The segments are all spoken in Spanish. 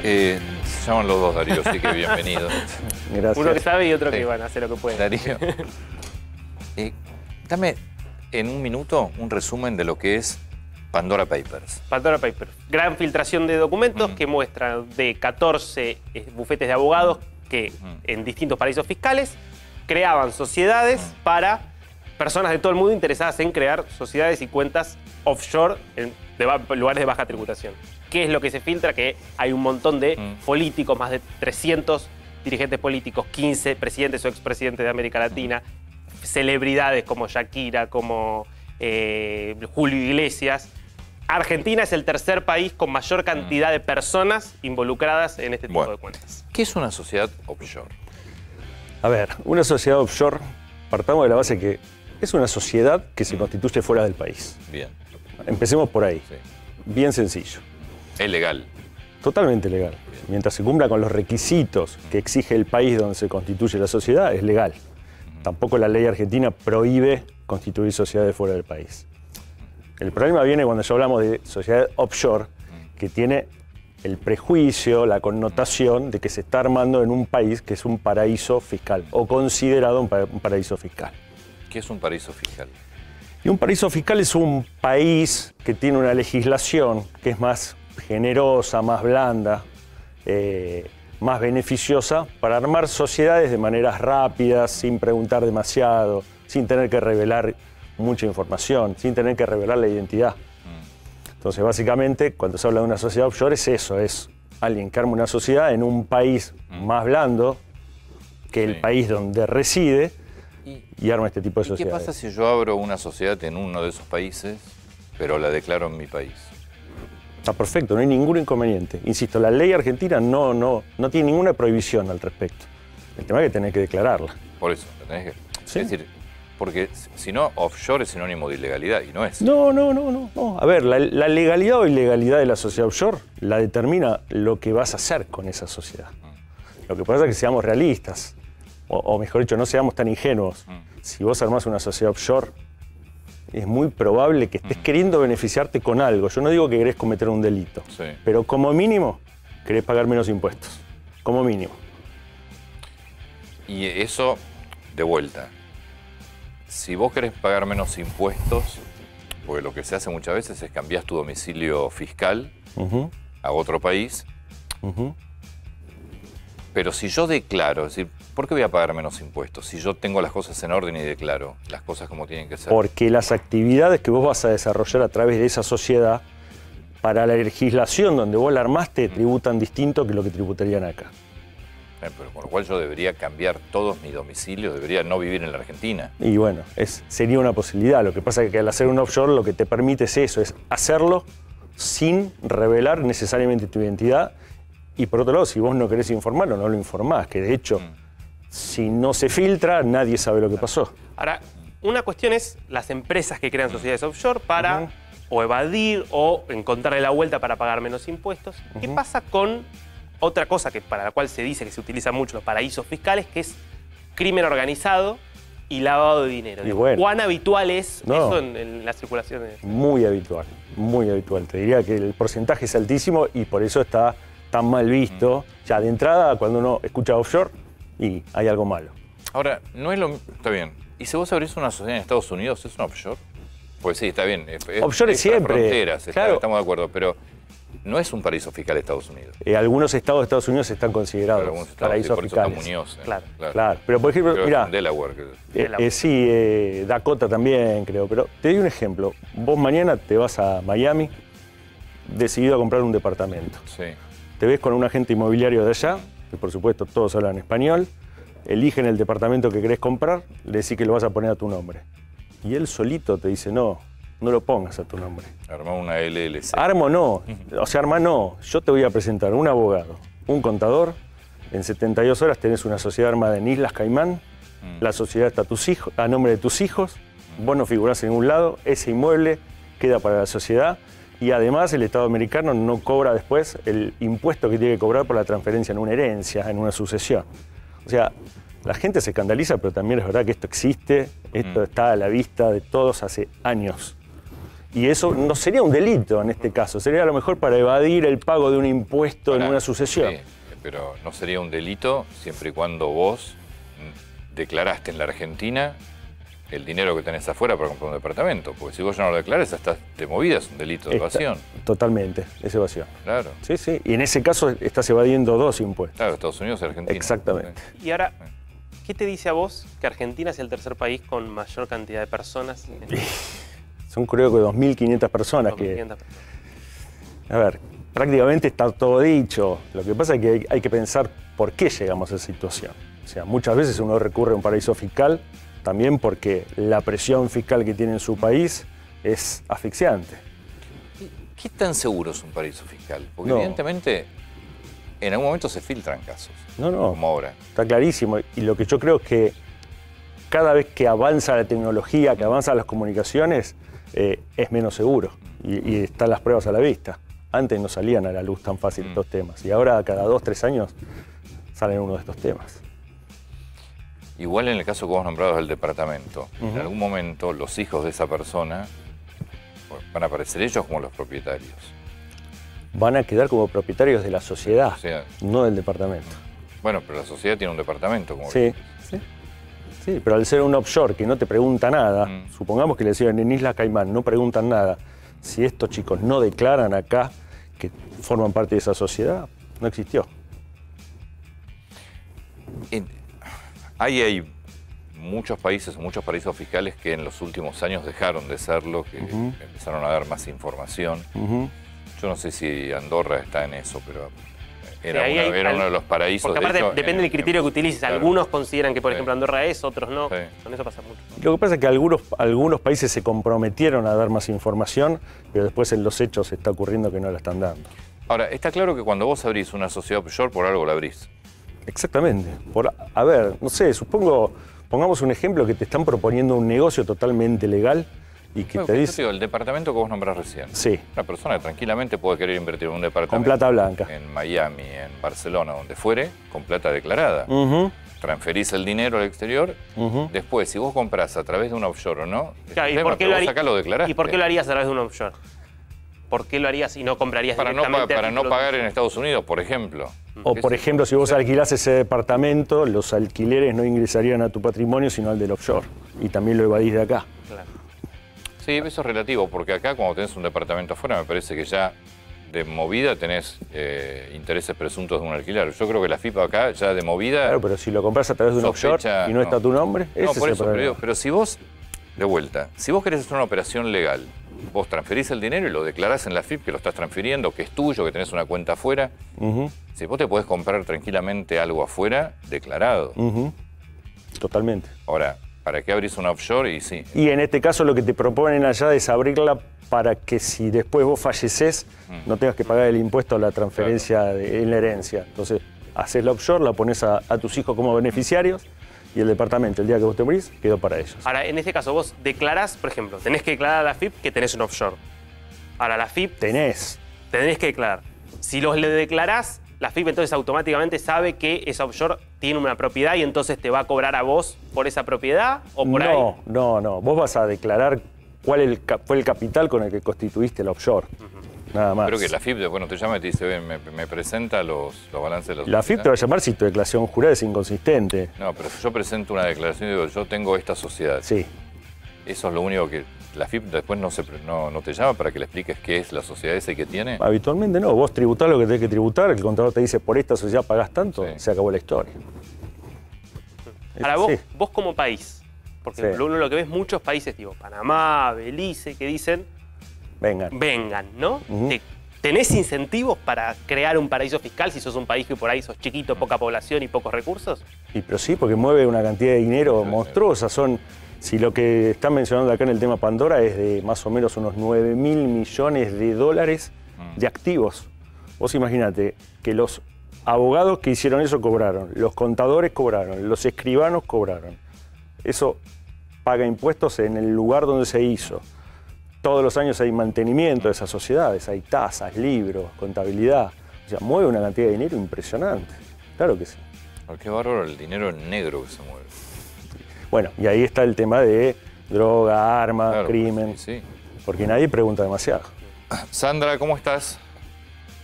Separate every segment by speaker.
Speaker 1: Se llaman los dos, Darío, así que bienvenido.
Speaker 2: Gracias.
Speaker 3: Uno que sabe y otro
Speaker 1: Sí.
Speaker 3: que van a hacer lo que pueden.
Speaker 1: Darío, dame en un minuto un resumen de lo que es Pandora Papers.
Speaker 3: Pandora Papers. Gran filtración de documentos que muestran de 14 bufetes de abogados que en distintos paraísos fiscales creaban sociedades para personas de todo el mundo interesadas en crear sociedades y cuentas offshore en lugares de baja tributación. ¿Qué es lo que se filtra? Que hay un montón de políticos, más de 300 dirigentes políticos, 15 presidentes o expresidentes de América Latina, celebridades como Shakira, como Julio Iglesias. Argentina es el tercer país con mayor cantidad de personas involucradas en este tipo de cuentas.
Speaker 1: ¿Qué es una sociedad offshore?
Speaker 2: A ver, una sociedad offshore, partamos de la base que es una sociedad que se constituye fuera del país.
Speaker 1: Bien.
Speaker 2: Empecemos por ahí.
Speaker 1: Sí.
Speaker 2: Bien sencillo.
Speaker 1: Es legal.
Speaker 2: Totalmente legal. Mientras se cumpla con los requisitos que exige el país donde se constituye la sociedad, es legal. Tampoco la ley argentina prohíbe constituir sociedades fuera del país. El problema viene cuando ya hablamos de sociedad offshore, que tiene el prejuicio, la connotación de que se está armando en un país que es un paraíso fiscal o considerado un paraíso fiscal.
Speaker 1: ¿Qué es un paraíso fiscal?
Speaker 2: Y un paraíso fiscal es un país que tiene una legislación que es más generosa, más blanda, más beneficiosa para armar sociedades de maneras rápidas, sin preguntar demasiado, sin tener que revelar mucha información, sin tener que revelar la identidad. Entonces, básicamente, cuando se habla de una sociedad offshore es eso, es alguien que arma una sociedad en un país más blando que el país donde reside y arma este tipo de
Speaker 1: ¿Y
Speaker 2: sociedades.
Speaker 1: qué pasa si yo abro una sociedad en uno de esos países, pero la declaro en mi país?
Speaker 2: Está perfecto, no hay ningún inconveniente. Insisto, la ley argentina no tiene ninguna prohibición al respecto. El tema es que tenés que declararla.
Speaker 1: Por eso, tenés que...
Speaker 2: Sí.
Speaker 1: Es decir, porque si no, offshore es sinónimo de ilegalidad y no es.
Speaker 2: No. A ver, la legalidad o ilegalidad de la sociedad offshore la determina lo que vas a hacer con esa sociedad. Lo que pasa es que seamos realistas, o mejor dicho, no seamos tan ingenuos. Si vos armás una sociedad offshore, es muy probable que estés queriendo beneficiarte con algo. Yo no digo que querés cometer un delito,
Speaker 1: Sí.
Speaker 2: pero como mínimo querés pagar menos impuestos. Como mínimo.
Speaker 1: Y eso, de vuelta, si vos querés pagar menos impuestos, porque lo que se hace muchas veces es cambiar tu domicilio fiscal a otro país, pero si yo declaro, es decir, ¿por qué voy a pagar menos impuestos? Si yo tengo las cosas en orden y declaro las cosas como tienen que ser.
Speaker 2: Porque las actividades que vos vas a desarrollar a través de esa sociedad, para la legislación donde vos la armaste, tributan distinto que lo que tributarían acá.
Speaker 1: Pero con lo cual yo debería cambiar todos mis domicilios, debería no vivir en la Argentina.
Speaker 2: Y bueno, sería una posibilidad. Lo que pasa es que al hacer un offshore lo que te permite es eso, es hacerlo sin revelar necesariamente tu identidad. Y por otro lado, si vos no querés informarlo, no lo informás, que de hecho, si no se filtra, nadie sabe lo que pasó.
Speaker 3: Ahora, una cuestión es las empresas que crean sociedades offshore para o evadir o encontrarle la vuelta para pagar menos impuestos. ¿Qué pasa con otra cosa para la cual se dice que se utiliza mucho los paraísos fiscales, que es crimen organizado y lavado de dinero?
Speaker 2: Y bueno.
Speaker 3: ¿Cuán habitual es eso en la circulación?
Speaker 2: Muy habitual, muy habitual. Te diría que el porcentaje es altísimo y por eso está tan mal visto. Ya de entrada, cuando uno escucha offshore, y hay algo malo.
Speaker 1: Ahora, no es lo mismo. Está bien. ¿Y si vos abrís una sociedad en Estados Unidos, es un offshore? Pues sí, está bien.
Speaker 2: Offshore
Speaker 1: es
Speaker 2: siempre.
Speaker 1: Fronteras,
Speaker 2: Claro.
Speaker 1: Estamos de acuerdo, pero no es un paraíso fiscal Estados Unidos.
Speaker 2: Algunos estados de Estados Unidos están considerados
Speaker 1: Algunos estados,
Speaker 2: paraísos
Speaker 1: por eso
Speaker 2: fiscales.
Speaker 1: está Muñoz.
Speaker 2: Claro. Pero por ejemplo,
Speaker 1: Creo
Speaker 2: mirá,
Speaker 1: que Delaware.
Speaker 2: sí, Dakota también creo, pero te doy un ejemplo. Vos mañana te vas a Miami, decidido a comprar un departamento.
Speaker 1: Sí.
Speaker 2: Te ves con un agente inmobiliario de allá, que por supuesto todos hablan español, eligen el departamento que querés comprar, le decís que lo vas a poner a tu nombre. Y él solito te dice, no lo pongas a tu nombre.
Speaker 1: Armó una LLC.
Speaker 2: Armo no, o sea, arma no. Yo te voy a presentar un abogado, un contador, en 72 horas tenés una sociedad armada en Islas Caimán, la sociedad está a nombre de tus hijos, vos no figurás en ningún lado, ese inmueble queda para la sociedad y además el Estado americano no cobra después el impuesto que tiene que cobrar por la transferencia en una herencia, en una sucesión. O sea, la gente se escandaliza, pero también es verdad que esto existe, esto está a la vista de todos hace años. Y eso no sería un delito en este caso, sería a lo mejor para evadir el pago de un impuesto en una sucesión.
Speaker 1: Sí, pero no sería un delito siempre y cuando vos declaraste en la Argentina el dinero que tenés afuera para comprar un departamento. Porque si vos ya no lo declaras, estás de movida, es un delito de evasión.
Speaker 2: Totalmente, es evasión.
Speaker 1: Claro.
Speaker 2: Sí, sí. Y en ese caso estás evadiendo dos impuestos.
Speaker 1: Claro, Estados Unidos y Argentina.
Speaker 2: Exactamente.
Speaker 3: Y ahora, ¿qué te dice a vos que Argentina es el tercer país con mayor cantidad de personas?
Speaker 2: Son creo que 2.500 personas
Speaker 3: 2.500.
Speaker 2: A ver, prácticamente está todo dicho. Lo que pasa es que hay que pensar por qué llegamos a esa situación. O sea, muchas veces uno recurre a un paraíso fiscal también porque la presión fiscal que tiene en su país es asfixiante.
Speaker 1: ¿Qué tan seguro es un paraíso fiscal? Porque
Speaker 2: No.
Speaker 1: evidentemente en algún momento se filtran casos.
Speaker 2: No.
Speaker 1: Como ahora.
Speaker 2: Está clarísimo. Y lo que yo creo es que cada vez que avanza la tecnología, que avanzan las comunicaciones, es menos seguro. Y están las pruebas a la vista. Antes no salían a la luz tan fácil estos temas. Y ahora cada 2 o 3 años salen uno de estos temas.
Speaker 1: Igual en el caso que vos nombrabas del departamento, en algún momento los hijos de esa persona van a aparecer ellos como los propietarios.
Speaker 2: Van a quedar como propietarios de la sociedad,
Speaker 1: O sea,
Speaker 2: no del departamento.
Speaker 1: bueno, pero la sociedad tiene un departamento, como
Speaker 2: Sí, sí. Sí, pero al ser un offshore que no te pregunta nada, supongamos que le decían en Isla Caimán, no preguntan nada. Si estos chicos no declaran acá que forman parte de esa sociedad, no existió.
Speaker 1: Hay muchos países o muchos paraísos fiscales que en los últimos años dejaron de serlo, que empezaron a dar más información. Yo no sé si Andorra está en eso, pero era,
Speaker 3: Sí,
Speaker 1: era uno de los paraísos.
Speaker 3: Porque aparte
Speaker 1: de hecho,
Speaker 3: depende del criterio que utilices.
Speaker 1: claro.
Speaker 3: Algunos consideran que, por
Speaker 1: Sí.
Speaker 3: ejemplo, Andorra es, otros no.
Speaker 1: Sí.
Speaker 3: Con eso pasa mucho.
Speaker 2: Lo que pasa es que algunos países se comprometieron a dar más información, pero después en los hechos está ocurriendo que no la están dando.
Speaker 1: Ahora, está claro que cuando vos abrís una sociedad offshore, por algo la abrís.
Speaker 2: Exactamente. A ver, no sé, pongamos un ejemplo que te están proponiendo un negocio totalmente legal y que
Speaker 1: Bueno,
Speaker 2: te
Speaker 1: yo
Speaker 2: dice...
Speaker 1: digo, el departamento que vos nombrás recién.
Speaker 2: Sí,
Speaker 1: Una persona que tranquilamente puede querer invertir en un departamento.
Speaker 2: con plata blanca.
Speaker 1: En Miami, en Barcelona, donde fuere, con plata declarada.
Speaker 2: Ujú,
Speaker 1: Transferís el dinero al exterior.
Speaker 2: ujú.
Speaker 1: Después, si vos comprás a través de un offshore o no,
Speaker 3: Claro,
Speaker 1: pero vos acá lo declaraste.
Speaker 3: ¿Y por qué lo harías a través de un offshore? ¿Por qué lo harías y no comprarías
Speaker 1: Para no
Speaker 3: directamente a título
Speaker 1: pagar en
Speaker 3: de-
Speaker 1: Estados Unidos, por ejemplo.
Speaker 2: O por ejemplo, si vos alquilás ese departamento, los alquileres no ingresarían a tu patrimonio, sino al del offshore. Y también lo evadís de acá.
Speaker 3: Claro.
Speaker 1: Sí, eso es relativo, porque acá cuando tenés un departamento afuera, me parece que ya de movida tenés intereses presuntos de un alquiler. Yo creo que la FIPA acá ya de movida...
Speaker 2: Claro, pero si lo compras a través de un
Speaker 1: Sospecha,
Speaker 2: offshore y no está tu nombre, ese
Speaker 1: No,
Speaker 2: es
Speaker 1: por
Speaker 2: el
Speaker 1: eso,
Speaker 2: problema.
Speaker 1: pero si vos, de vuelta, si vos querés hacer una operación legal, vos transferís el dinero y lo declarás en la FIP que lo estás transfiriendo, que es tuyo, que tenés una cuenta afuera.
Speaker 2: Ujú,
Speaker 1: Si vos te podés comprar tranquilamente algo afuera, declarado.
Speaker 2: ujú. Totalmente.
Speaker 1: Ahora, ¿para qué abrís una offshore? Y sí.
Speaker 2: Y en este caso lo que te proponen allá es abrirla para que si después vos falleces no tengas que pagar el impuesto a la transferencia en la herencia. Entonces, haces la offshore, la pones a tus hijos como beneficiarios y el departamento, el día que vos te morís, quedó para ellos.
Speaker 3: Ahora, en este caso, vos declarás, por ejemplo, tenés que declarar a la FIP que tenés un offshore. Ahora, la FIP
Speaker 2: Tenés.
Speaker 3: tenés que declarar. Si le declarás, la FIP entonces automáticamente sabe que esa offshore tiene una propiedad y entonces te va a cobrar a vos por esa propiedad o por ahí.
Speaker 2: No. Vos vas a declarar cuál fue el capital con el que constituiste el offshore. Nada más.
Speaker 1: Creo que la FIP después no te llama y te dice, ven, me presenta los balances de los...
Speaker 2: La FIP te va a llamar si tu declaración jurada es inconsistente.
Speaker 1: No, pero si yo presento una declaración y digo, yo tengo esta sociedad.
Speaker 2: Sí.
Speaker 1: Eso es lo único que... La FIP después no te llama para que le expliques qué es la sociedad esa y qué tiene.
Speaker 2: Habitualmente no. Vos tributás lo que tenés que tributar, el contador te dice, por esta sociedad pagás tanto,
Speaker 1: Sí.
Speaker 2: se acabó la historia.
Speaker 3: Ahora, vos,
Speaker 2: Sí.
Speaker 3: vos como país, porque
Speaker 2: Sí.
Speaker 3: uno lo que ves muchos países, tipo Panamá, Belice, que dicen,
Speaker 2: Vengan.
Speaker 3: vengan, ¿no?
Speaker 2: Ujú.
Speaker 3: ¿Tenés incentivos para crear un paraíso fiscal si sos un país que por ahí sos chiquito, poca población y pocos recursos?
Speaker 2: Pero sí, porque mueve una cantidad de dinero monstruosa. Si lo que están mencionando acá en el tema Pandora es de más o menos unos 9.000 millones de dólares de activos. Vos imaginate que los abogados que hicieron eso cobraron, los contadores cobraron, los escribanos cobraron. Eso paga impuestos en el lugar donde se hizo. Todos los años hay mantenimiento de esas sociedades, hay tasas, libros, contabilidad. O sea, mueve una cantidad de dinero impresionante. Claro que sí.
Speaker 1: Qué bárbaro el dinero negro que se mueve.
Speaker 2: Bueno, y ahí está el tema de droga, armas,
Speaker 1: Claro,
Speaker 2: crimen.
Speaker 1: Sí.
Speaker 2: porque nadie pregunta demasiado.
Speaker 1: Sandra, ¿cómo estás?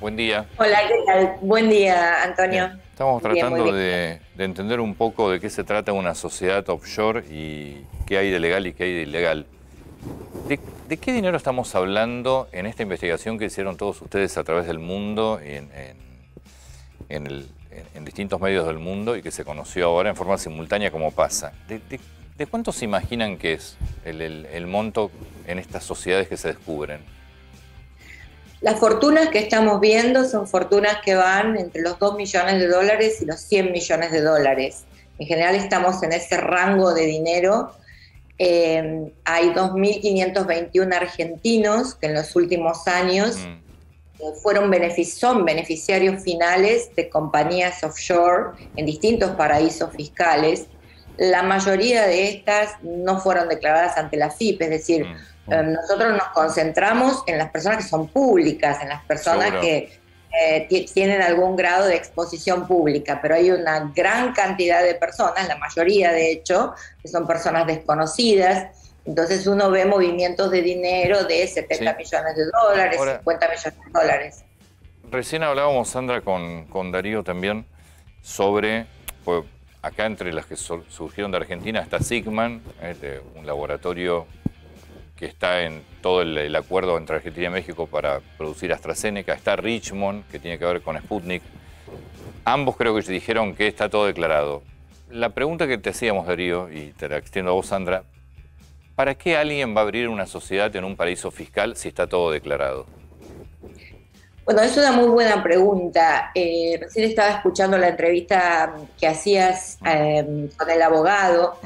Speaker 1: Buen día.
Speaker 4: Hola, ¿qué tal? Buen día, Antonio.
Speaker 1: Bien. Estamos tratando
Speaker 4: bien.
Speaker 1: de entender un poco de qué se trata una sociedad offshore y qué hay de legal y qué hay de ilegal. ¿De qué dinero estamos hablando en esta investigación que hicieron todos ustedes a través del mundo, en distintos medios del mundo y que se conoció ahora en forma simultánea como pasa? ¿De cuánto se imaginan que es el monto en estas sociedades que se descubren?
Speaker 4: Las fortunas que estamos viendo son fortunas que van entre los 2 millones de dólares y los 100 millones de dólares. En general estamos en ese rango de dinero. Hay 2.521 argentinos que en los últimos años son beneficiarios finales de compañías offshore en distintos paraísos fiscales. La mayoría de estas no fueron declaradas ante la FIP, es decir, nosotros nos concentramos en las personas que son públicas, en las personas que tienen algún grado de exposición pública, pero hay una gran cantidad de personas, la mayoría de hecho, que son personas desconocidas. Entonces uno ve movimientos de dinero de 70 millones de dólares, ahora, 50 millones de dólares.
Speaker 1: Recién hablábamos, Sandra, con Darío también sobre, pues, acá entre las que surgieron de Argentina está Sigman, un laboratorio que está en todo el acuerdo entre Argentina y México para producir AstraZeneca. Está Richmond, que tiene que ver con Sputnik. Ambos creo que dijeron que está todo declarado. La pregunta que te hacíamos, Darío, y te la extiendo a vos, Sandra, ¿para qué alguien va a abrir una sociedad en un paraíso fiscal si está todo declarado?
Speaker 4: Bueno, es una muy buena pregunta. Recién estaba escuchando la entrevista que hacías con el abogado.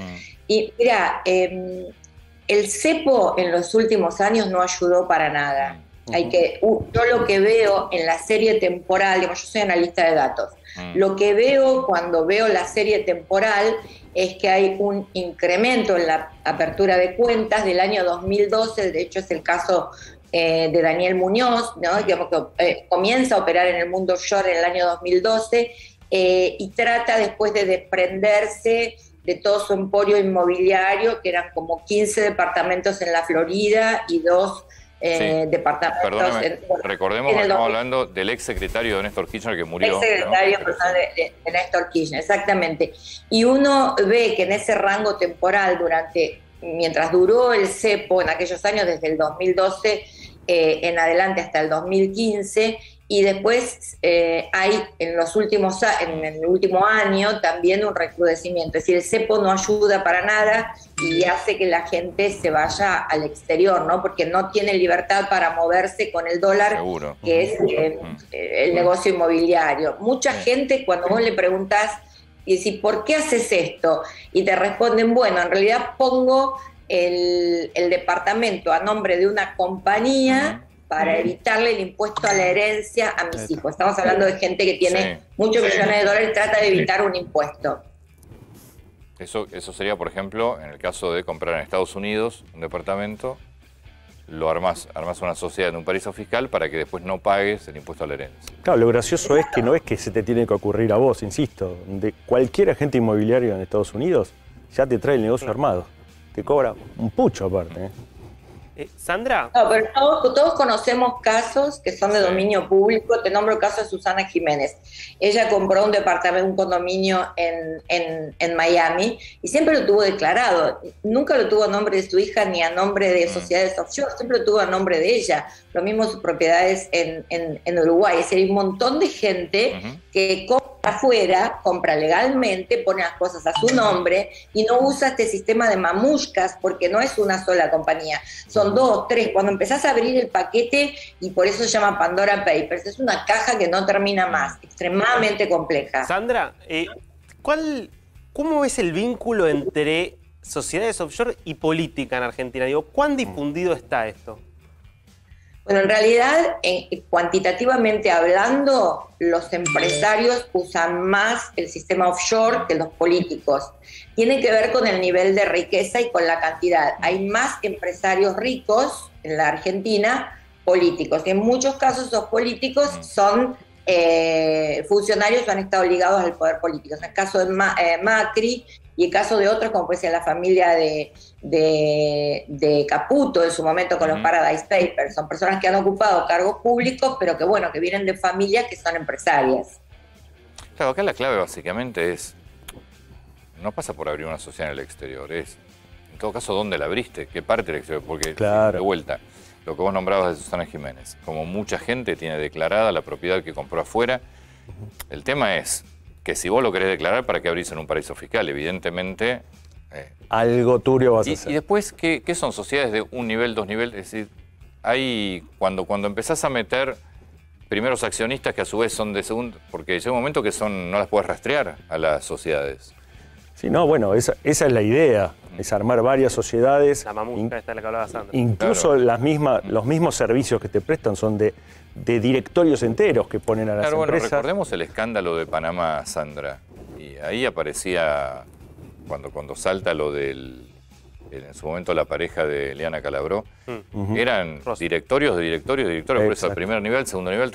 Speaker 4: Y mira, el cepo en los últimos años no ayudó para nada. Yo lo que veo en la serie temporal, digamos, yo soy analista de datos, lo que veo cuando veo la serie temporal es que hay un incremento en la apertura de cuentas del año 2012, de hecho es el caso de Daniel Muñoz, ¿no? Digamos que comienza a operar en el mundo offshore en el año 2012 y trata después de desprenderse de todo su emporio inmobiliario, que eran como 15 departamentos en la Florida y 2 departamentos.
Speaker 1: Perdóname, recordemos que estamos hablando del ex secretario de Néstor Kirchner que murió.
Speaker 4: Ex secretario, ¿no? de Néstor Kirchner, exactamente. Y uno ve que en ese rango temporal, mientras duró el cepo en aquellos años, desde el 2012 en adelante hasta el 2015, y después hay en el último año también un recrudecimiento. Es decir, el cepo no ayuda para nada y hace que la gente se vaya al exterior, ¿no? Porque no tiene libertad para moverse con el dólar. Seguro. Que es el negocio inmobiliario. Mucha gente, cuando vos le preguntás, y decís, ¿por qué haces esto? Y te responden, bueno, en realidad pongo el departamento a nombre de una compañía para evitarle el impuesto a la herencia a mis hijos. Estamos hablando de gente que tiene muchos millones de dólares y trata de evitar un impuesto.
Speaker 1: Eso sería, por ejemplo, en el caso de comprar en Estados Unidos un departamento, lo armás una sociedad en un paraíso fiscal para que después no pagues el impuesto a la herencia.
Speaker 2: Claro, lo gracioso es que no es que se te tiene que ocurrir a vos, insisto. De cualquier agente inmobiliario en Estados Unidos ya te trae el negocio armado. Te cobra un pucho aparte,
Speaker 3: Sandra.
Speaker 4: No, pero todos conocemos casos que son de dominio público. Te nombro el caso de Susana Jiménez. Ella compró un departamento, un condominio en Miami y siempre lo tuvo declarado. Nunca lo tuvo a nombre de su hija ni a nombre de sociedades offshore, siempre lo tuvo a nombre de ella. Lo mismo sus propiedades en Uruguay. Es decir, hay un montón de gente que compra afuera, compra legalmente, pone las cosas a su nombre y no usa este sistema de mamushkas porque no es una sola compañía. Son 2, 3. Cuando empezás a abrir el paquete, y por eso se llama Pandora Papers, es una caja que no termina más, extremadamente compleja.
Speaker 3: Sandra, ¿cómo ves el vínculo entre sociedades offshore y política en Argentina? Digo, ¿cuán difundido está esto?
Speaker 4: Bueno, en realidad, cuantitativamente hablando, los empresarios usan más el sistema offshore que los políticos. Tiene que ver con el nivel de riqueza y con la cantidad. Hay más empresarios ricos en la Argentina políticos. Y en muchos casos esos políticos son funcionarios han estado ligados al poder político. En el caso de Macri y el caso de otros, como puede ser la familia de Caputo en su momento con los Paradise Papers. Son personas que han ocupado cargos públicos, pero que bueno, que vienen de familias que son empresarias.
Speaker 1: Claro, acá la clave básicamente es, no pasa por abrir una sociedad en el exterior, es, en todo caso, ¿dónde la abriste? ¿Qué parte del exterior? Porque,
Speaker 2: claro,
Speaker 1: de vuelta, lo que vos nombrabas de Susana Jiménez, como mucha gente tiene declarada la propiedad que compró afuera, el tema es que si vos lo querés declarar, ¿para qué abrís en un paraíso fiscal? Evidentemente...
Speaker 2: algo turbio vas a hacer.
Speaker 1: Y después, ¿qué son sociedades de un nivel, dos niveles? Es decir, hay, cuando empezás a meter primeros accionistas que a su vez son de segundo, porque llega un momento que no las puedes rastrear a las sociedades.
Speaker 2: Sí, no, bueno, esa es la idea, es armar varias sociedades.
Speaker 3: La mamushka, esta es la que hablaba Sandra.
Speaker 2: Incluso
Speaker 1: claro,
Speaker 2: los mismos servicios que te prestan son de directorios enteros que ponen a las
Speaker 1: claro,
Speaker 2: empresas.
Speaker 1: Bueno, recordemos el escándalo de Panamá, Sandra. Y ahí aparecía, cuando salta lo del, en su momento la pareja de Eliana Calabró, eran directorios de directorios, por eso al primer nivel, segundo nivel,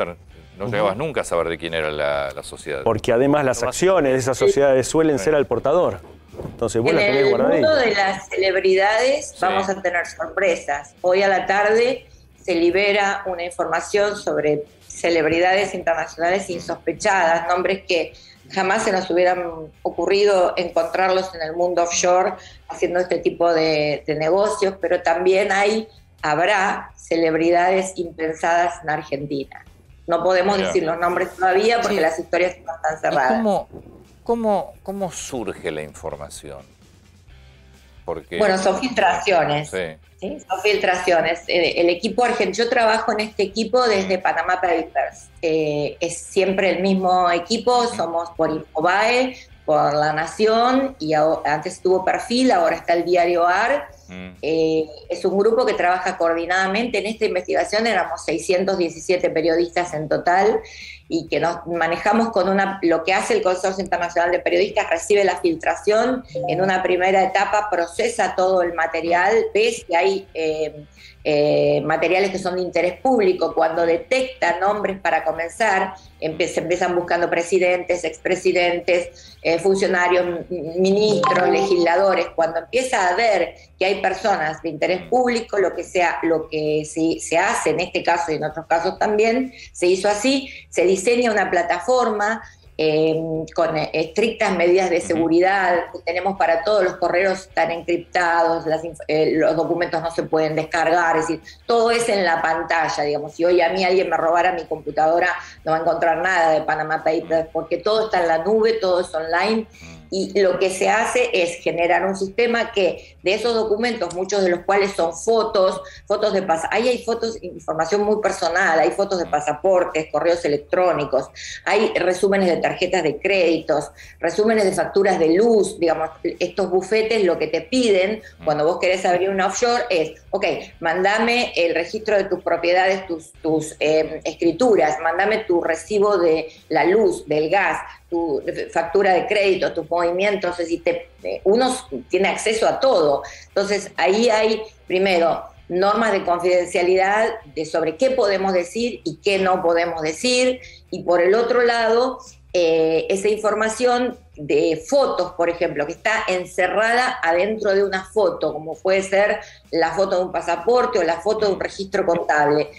Speaker 1: no llegabas nunca a saber de quién era la sociedad.
Speaker 2: Porque además las acciones de esas sociedades suelen ser al portador. Entonces, vos la tenés guardadita.
Speaker 4: En el mundo de las celebridades vamos a tener sorpresas. Hoy a la tarde se libera una información sobre celebridades internacionales insospechadas, nombres que jamás se nos hubieran ocurrido encontrarlos en el mundo offshore haciendo este tipo de negocios, pero también habrá celebridades impensadas en Argentina. No podemos decir los nombres todavía porque las historias no están cerradas.
Speaker 1: ¿Cómo surge la información? Porque,
Speaker 4: bueno, son filtraciones. ¿Sí? Son filtraciones. El equipo argentino, yo trabajo en este equipo desde Panama Papers. Es siempre el mismo equipo, somos por Infobae, por La Nación, y antes estuvo Perfil, ahora está el diario AR. Es un grupo que trabaja coordinadamente. En esta investigación éramos 617 periodistas en total y que nos manejamos con lo que hace el Consorcio Internacional de Periodistas, recibe la filtración, en una primera etapa procesa todo el material, ve si hay materiales que son de interés público. Cuando detecta nombres para comenzar, se empiezan buscando presidentes, expresidentes, funcionarios, ministros, legisladores. Cuando empieza a ver que hay personas de interés público, lo que se hace en este caso y en otros casos también, se hizo así, se diseña una plataforma con estrictas medidas de seguridad que tenemos para todos. Los correos están encriptados, los documentos no se pueden descargar, es decir, todo es en la pantalla, digamos. Si hoy a mí alguien me robara mi computadora, no va a encontrar nada de Panama Papers, porque todo está en la nube, todo es online. Y lo que se hace es generar un sistema que de esos documentos, muchos de los cuales son fotos de pasaportes, ahí hay fotos, información muy personal, hay fotos de pasaportes, correos electrónicos, hay resúmenes de tarjetas de créditos, resúmenes de facturas de luz. Digamos, estos bufetes lo que te piden cuando vos querés abrir una offshore es, ok, mandame el registro de tus propiedades, tus escrituras, mandame tu recibo de la luz, del gas, tu factura de crédito, tus movimientos. Es decir, uno tiene acceso a todo. Entonces ahí hay, primero, normas de confidencialidad sobre qué podemos decir y qué no podemos decir, y por el otro lado, esa información de fotos, por ejemplo, que está encerrada adentro de una foto, como puede ser la foto de un pasaporte o la foto de un registro contable.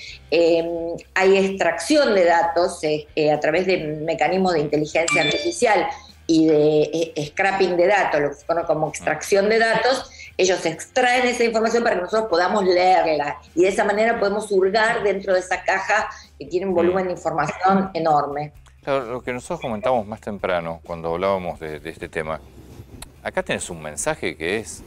Speaker 4: Hay extracción de datos a través de mecanismos de inteligencia artificial y de scrapping de datos, lo que se conoce como extracción de datos. Ellos extraen esa información para que nosotros podamos leerla, y de esa manera podemos hurgar dentro de esa caja que tiene un volumen de información enorme.
Speaker 1: Claro, lo que nosotros comentamos más temprano, cuando hablábamos de este tema, acá tenés un mensaje que es,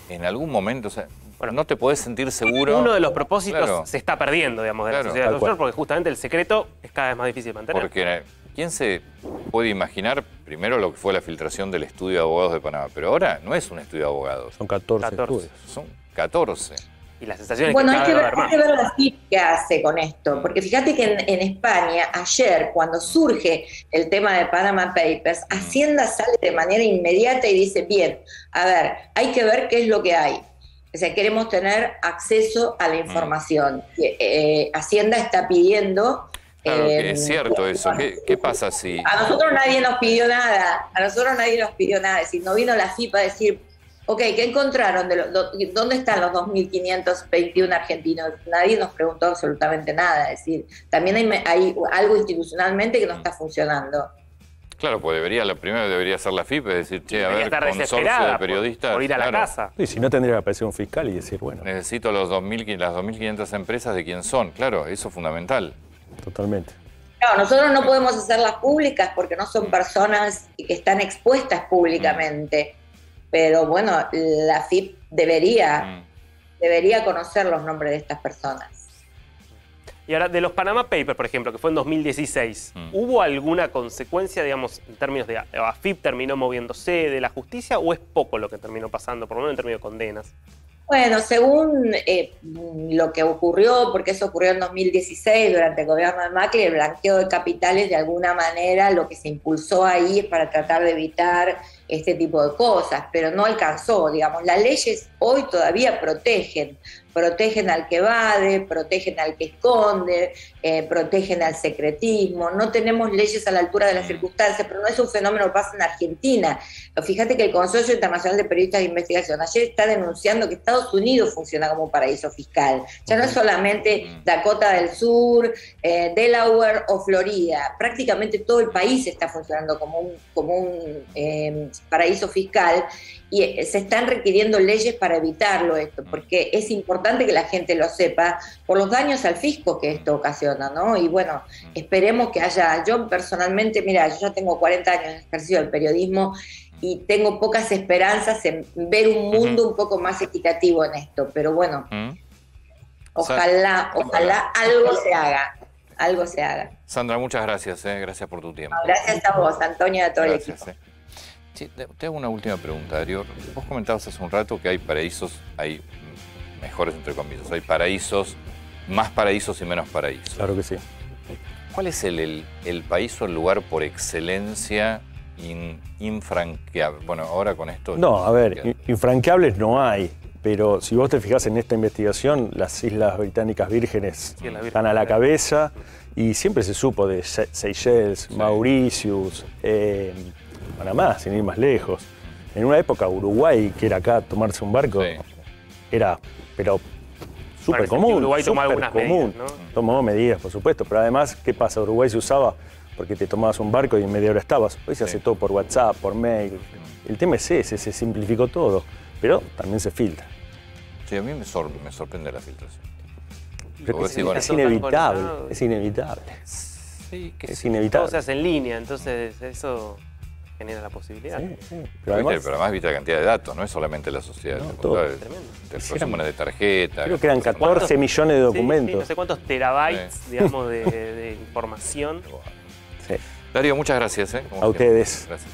Speaker 1: en algún momento, o sea, no te podés sentir seguro.
Speaker 3: Uno de los propósitos se está perdiendo, digamos, de la sociedad offshore, porque justamente el secreto es cada vez más difícil de mantener.
Speaker 1: Porque ¿quién se puede imaginar primero lo que fue la filtración del estudio de abogados de Panamá? Pero ahora no es un estudio de abogados.
Speaker 2: Son 14 estudios.
Speaker 1: Son 14.
Speaker 3: Y la sensación es
Speaker 4: bueno,
Speaker 3: que
Speaker 4: hay que ver la CIP que hace con esto, porque fíjate que en España, ayer, cuando surge el tema de Panama Papers, Hacienda sale de manera inmediata y dice, bien, a ver, hay que ver qué es lo que hay. O sea, queremos tener acceso a la información. Hacienda está pidiendo
Speaker 1: Claro, que es cierto eso. ¿Qué pasa si...?
Speaker 4: A nosotros nadie nos pidió nada. A nosotros nadie nos pidió nada. Es decir, no vino la FIP a decir, ok, ¿qué encontraron? ¿Dónde están los 2.521 argentinos? Nadie nos preguntó absolutamente nada. Es decir, también hay algo institucionalmente que no está funcionando.
Speaker 1: Claro, pues primero debería ser la FIP, es decir, che, a ver,
Speaker 3: estar
Speaker 1: consorcio
Speaker 3: desesperada
Speaker 1: de periodistas.
Speaker 3: por ir a la
Speaker 1: claro,
Speaker 3: casa.
Speaker 2: Y si no, tendría que aparecer un fiscal y decir, bueno,
Speaker 1: necesito las 2.500 empresas de quién son. Claro, eso es fundamental.
Speaker 2: totalmente.
Speaker 4: Claro, nosotros no podemos hacerlas públicas porque no son personas que están expuestas públicamente. Pero bueno, la FIP debería conocer los nombres de estas personas.
Speaker 3: Y ahora, de los Panama Papers, por ejemplo, que fue en 2016, ¿hubo alguna consecuencia, digamos, en términos de AFIP terminó moviéndose de la justicia o es poco lo que terminó pasando, por lo menos en términos de condenas?
Speaker 4: Bueno, según lo que ocurrió, porque eso ocurrió en 2016 durante el gobierno de Macri, el blanqueo de capitales de alguna manera lo que se impulsó ahí es para tratar de evitar este tipo de cosas, pero no alcanzó, digamos, las leyes hoy todavía protegen al que evade, protegen al que esconde, protegen al secretismo. No tenemos leyes a la altura de las circunstancias, pero no es un fenómeno que pasa en Argentina. Fíjate que el Consorcio Internacional de Periodistas de Investigación ayer está denunciando que Estados Unidos funciona como un paraíso fiscal. Ya no es solamente Dakota del Sur, Delaware o Florida. Prácticamente todo el país está funcionando como un paraíso fiscal. Y se están requiriendo leyes para evitarlo esto, porque es importante que la gente lo sepa por los daños al fisco que esto ocasiona, ¿no? Y bueno, esperemos que haya, yo personalmente, mira, yo ya tengo 40 años en ejercicio del periodismo y tengo pocas esperanzas en ver un mundo un poco más equitativo en esto, pero bueno, ojalá algo se haga.
Speaker 1: Sandra, muchas gracias, gracias por tu tiempo.
Speaker 4: Gracias a vos, Antonio, y a todo el equipo.
Speaker 1: Sí, te hago una última pregunta, Darío. Vos comentabas hace un rato que hay paraísos, hay mejores entre comillas, hay paraísos, más paraísos y menos paraísos.
Speaker 2: Claro que sí.
Speaker 1: ¿Cuál es el país o el lugar por excelencia infranqueable? Bueno, ahora con esto...
Speaker 2: No, a ver, infranqueables no hay, pero si vos te fijás en esta investigación, las Islas Británicas Vírgenes están a la cabeza y siempre se supo de Seychelles, Mauritius, Panamá, sin ir más lejos. En una época Uruguay, que era acá tomarse un barco, era, pero súper común.
Speaker 3: Uruguay tomó algunas medidas, ¿no?
Speaker 2: Tomó medidas, por supuesto, pero además, ¿qué pasa? Uruguay se usaba porque te tomabas un barco y en media hora estabas. Hoy se hace todo por WhatsApp, por mail. El tema es ese, se simplificó todo, pero también se filtra.
Speaker 1: Sí, a mí me sorprende la filtración.
Speaker 2: Pero es inevitable, es inevitable.
Speaker 1: Sí,
Speaker 2: es inevitable.
Speaker 3: Todo se hace en línea, entonces eso genera la posibilidad.
Speaker 2: Sí.
Speaker 1: Pero además viste la cantidad de datos, no es solamente la sociedad. De resúmenes de tarjeta.
Speaker 2: Creo que eran 14 millones de documentos.
Speaker 3: Sí, no sé cuántos terabytes, digamos, de información.
Speaker 2: Sí.
Speaker 1: Darío, muchas gracias.
Speaker 2: A ustedes.
Speaker 1: Gracias.